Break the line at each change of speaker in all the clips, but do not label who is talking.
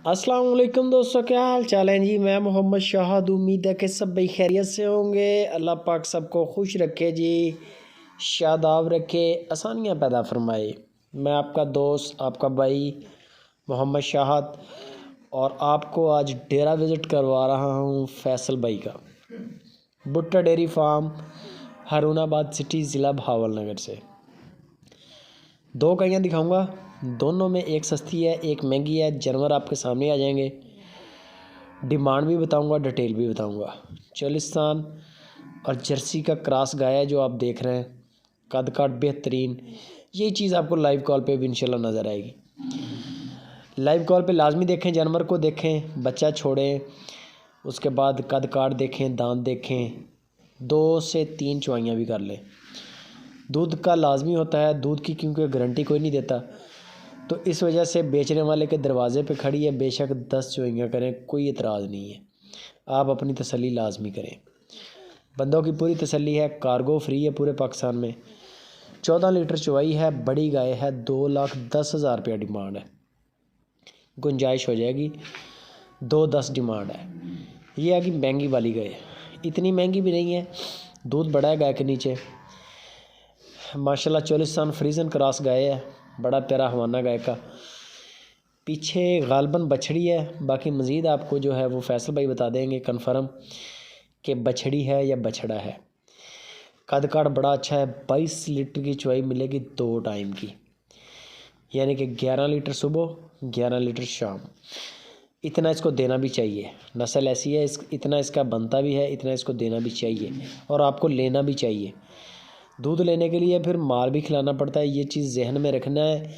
अस्सलाम वालेकुम दोस्तों, क्या हाल चाल है जी। मैं मोहम्मद शाहद, उम्मीद है कि सब भाई खैरियत से होंगे। अल्लाह पाक सबको खुश रखे जी, शादाब रखे, आसानियाँ पैदा फरमाए। मैं आपका दोस्त, आपका भाई मोहम्मद शाहद, और आपको आज डेरा विज़िट करवा रहा हूँ फैसल भाई का। भुट्टा डेयरी फार्म, हारूनाबाद सिटी, ज़िला भावलनगर से। दो गायें दिखाऊंगा, दोनों में एक सस्ती है एक महंगी है। जानवर आपके सामने आ जाएंगे, डिमांड भी बताऊंगा, डिटेल भी बताऊंगा। चोलिस्तान और जर्सी का क्रॉस गाय है जो आप देख रहे हैं, कद काट बेहतरीन। ये चीज़ आपको लाइव कॉल पे भी इंशाल्लाह नज़र आएगी। लाइव कॉल पे लाजमी देखें, जानवर को देखें, बच्चा छोड़ें, उसके बाद कद काट देखें, दांत देखें, 2 से 3 चुवाइयाँ भी कर लें। दूध का लाजमी होता है, दूध की क्योंकि गारंटी कोई नहीं देता, तो इस वजह से बेचने वाले के दरवाजे पे खड़ी है। बेशक 10 चुवाइयाँ करें, कोई एतराज़ नहीं है। आप अपनी तसल्ली लाजमी करें। बंदों की पूरी तसल्ली है, कार्गो फ्री है पूरे पाकिस्तान में। 14 लीटर चुवाई है, बड़ी गाय है। 2,10,000 रुपया डिमांड है, गुंजाइश हो जाएगी। 2,10 डिमांड है। ये है कि महंगी वाली गाय, इतनी महंगी भी नहीं है, दूध बड़ा है गाय के नीचे। माशाल्लाह चोलिस्तान फ्रीजन क्रॉस गाय है, बड़ा प्यारा हवाना गाय का। पीछे गालबन बछड़ी है, बाकी मज़ीद आपको जो है वो फैसल भाई बता देंगे कन्फर्म कि बछड़ी है या बछड़ा है। कद काठ बड़ा अच्छा है। 22 लीटर की चुवाई मिलेगी 2 टाइम की, यानी कि 11 लीटर सुबह, 11 लीटर शाम। इतना इसको देना भी चाहिए, नस्ल ऐसी है, इतना इसका बनता भी है, इतना इसको देना भी चाहिए और आपको लेना भी चाहिए। दूध लेने के लिए फिर माल भी खिलाना पड़ता है। ये चीज़ जहन में रखना है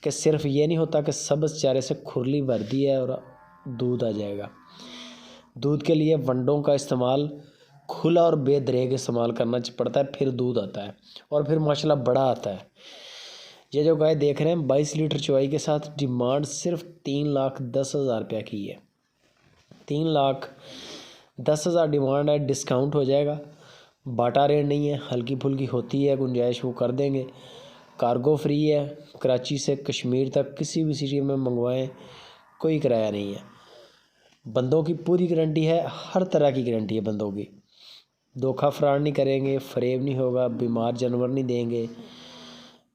कि सिर्फ ये नहीं होता कि सब्ज़ चारे से खुरली भर दी है और दूध आ जाएगा। दूध के लिए वंडों का इस्तेमाल, खुला और बेदरेग इस्तेमाल करना पड़ता है, फिर दूध आता है और फिर माशाल्लाह बड़ा आता है। ये जो गाय देख रहे हैं 22 लीटर चुवाई के साथ, डिमांड सिर्फ 3,10,000 रुपया की है। 3,10,000 डिमांड है, डिस्काउंट हो जाएगा। बाटा रेट नहीं है, हल्की फुल्की होती है, गुंजाइश वो कर देंगे। कार्गो फ्री है, कराची से कश्मीर तक किसी भी सिटी में मंगवाएं, कोई किराया नहीं है। बंदों की पूरी गारंटी है, हर तरह की गारंटी है बंदों की। धोखा फ्रॉड नहीं करेंगे, फरेब नहीं होगा, बीमार जानवर नहीं देंगे,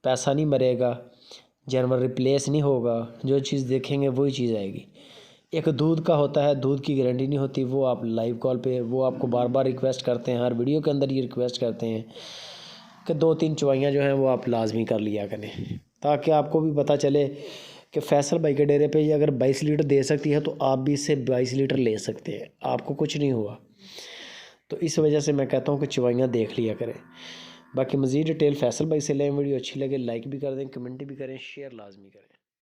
पैसा नहीं मरेगा, जानवर रिप्लेस नहीं होगा। जो चीज़ देखेंगे वही चीज़ आएगी। एक दूध का होता है, दूध की गारंटी नहीं होती, वो आप लाइव कॉल पे वो आपको बार बार रिक्वेस्ट करते हैं, हर वीडियो के अंदर ये रिक्वेस्ट करते हैं कि 2-3 चुवाइयाँ जो हैं वो आप लाजमी कर लिया करें, ताकि आपको भी पता चले कि फैसल भाई के डेरे पे ये अगर 22 लीटर दे सकती है तो आप भी इससे 22 लीटर ले सकते हैं, आपको कुछ नहीं हुआ। तो इस वजह से मैं कहता हूँ कि चुवाइयाँ देख लिया करें। बाकी मज़ीद डिटेल फैसल भाई से लें। वीडियो अच्छी लगे लाइक भी कर दें, कमेंट भी करें, शेयर लाजमी करें।